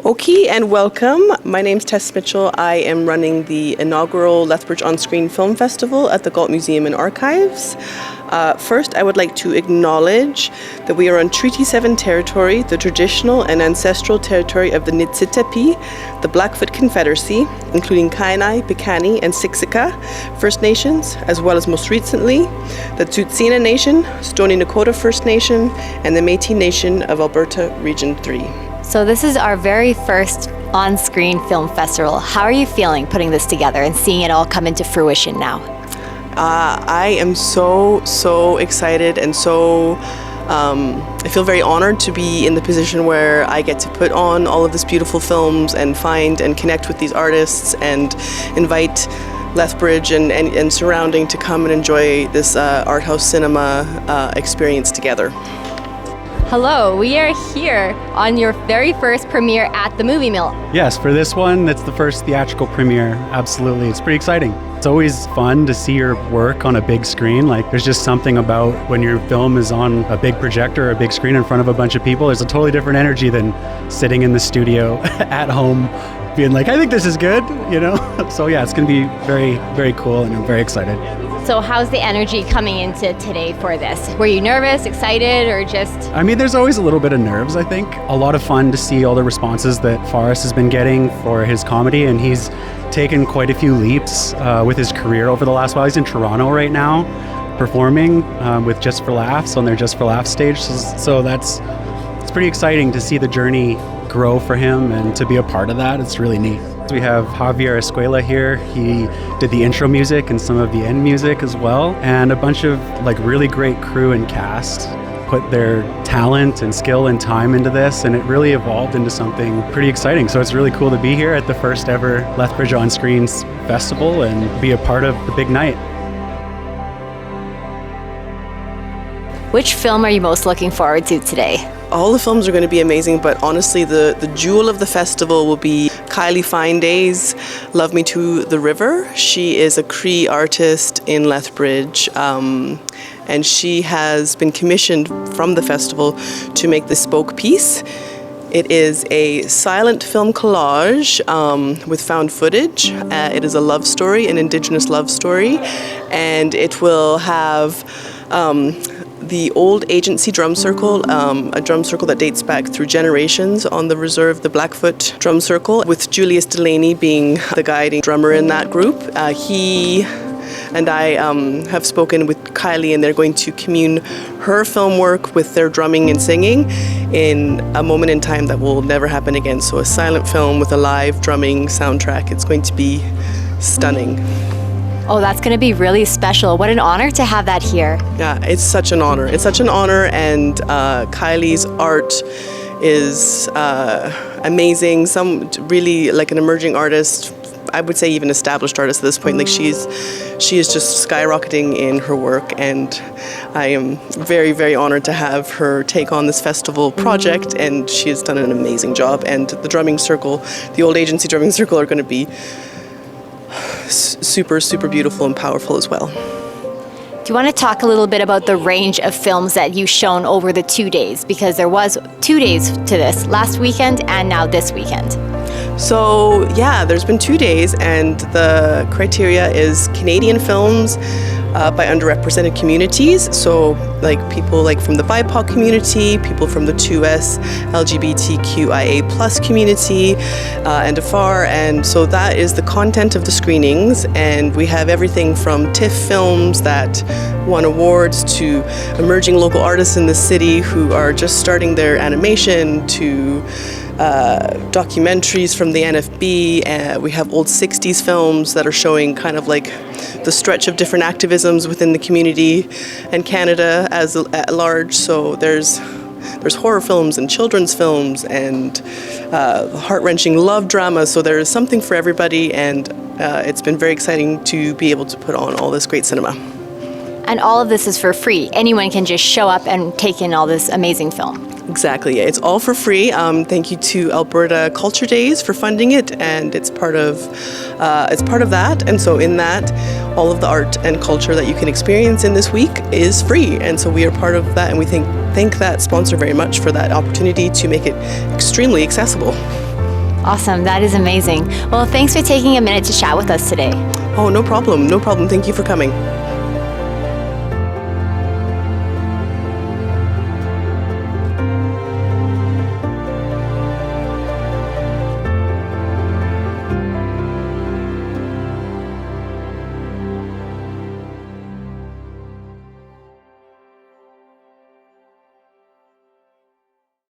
Okay, and welcome. My name's Tess Mitchell. I am running the inaugural Lethbridge On-Screen Film Festival at the Galt Museum and Archives. First, I would like to acknowledge that we are on Treaty 7 territory, the traditional and ancestral territory of the Niitsitapi, the Blackfoot Confederacy, including Kainai, Piikani, and Siksika First Nations, as well as most recently, the Tsuut'ina Nation, Stoney Nakoda First Nation, and the Métis Nation of Alberta Region 3. So this is our very first on-screen film festival. How are you feeling putting this together and seeing it all come into fruition now? I am so excited and I feel very honored to be in the position where I get to put on all of these beautiful films and find and connect with these artists and invite Lethbridge and surrounding to come and enjoy this art house cinema experience together. Hello, we are here on your very first premiere at the Movie Mill. Yes, for this one, it's the first theatrical premiere. Absolutely, it's pretty exciting. It's always fun to see your work on a big screen. Like, there's just something about when your film is on a big projector or a big screen in front of a bunch of people. There's a totally different energy than sitting in the studio at home being like, I think this is good, you know? So yeah, it's gonna be very, very cool and I'm very excited. So how's the energy coming into today for this? Were you nervous, excited, or just... I mean, there's always a little bit of nerves, I think. A lot of fun to see all the responses that Forrest has been getting for his comedy, and he's taken quite a few leaps with his career over the last while. He's in Toronto right now, performing with Just for Laughs on their Just for Laughs stage. So it's pretty exciting to see the journey grow for him and to be a part of that. It's really neat. We have Javier Escuela here. He did the intro music and some of the end music as well. And a bunch of really great crew and cast put their talent and skill and time into this, and it really evolved into something pretty exciting. So it's really cool to be here at the first ever Lethbridge On Screens Festival and be a part of the big night. Which film are you most looking forward to today? All the films are going to be amazing, but honestly, the jewel of the festival will be Kylie Finday's Love Me to the River. She is a Cree artist in Lethbridge, and she has been commissioned from the festival to make this spoke piece. It is a silent film collage with found footage. It is a love story, an Indigenous love story, and it will have the old agency drum circle, a drum circle that dates back through generations on the reserve, the Blackfoot drum circle, with Julius Delaney being the guiding drummer in that group. He and I have spoken with Kylie, and they're going to commune her film work with their drumming and singing in a moment in time that will never happen again. So a silent film with a live drumming soundtrack. It's going to be stunning. Oh, that's going to be really special. What an honor to have that here. Yeah, it's such an honor. It's such an honor, and Kylie's art is amazing. Some really an emerging artist, I would say even established artist at this point. She is just skyrocketing in her work, and I am very, very honored to have her take on this festival project, and she has done an amazing job. And the drumming circle, the old agency drumming circle, are going to be super beautiful and powerful as well. Do you want to talk a little bit about the range of films that you've shown over the 2 days? Because there was 2 days to this, last weekend and now this weekend. So yeah, there's been 2 days, and the criteria is Canadian films by underrepresented communities. So people from the BIPOC community, people from the 2S LGBTQIA plus community, and afar. And so that is the content of the screenings. And we have everything from TIFF films that won awards to emerging local artists in the city who are just starting their animation to documentaries from the NFB. We have old 60s films that are showing kind of the stretch of different activisms within the community and Canada at large. So there's horror films and children's films and heart-wrenching love dramas. So there is something for everybody, and it's been very exciting to be able to put on all this great cinema. And all of this is for free. Anyone can just show up and take in all this amazing film. Exactly. Yeah, it's all for free. Thank you to Alberta Culture Days for funding it, and it's part of that. And so in that, all of the art and culture that you can experience in this week is free. And so we are part of that, and we thank that sponsor very much for that opportunity to make it extremely accessible. Awesome. That is amazing. Well, thanks for taking a minute to chat with us today. Oh, no problem. No problem. Thank you for coming.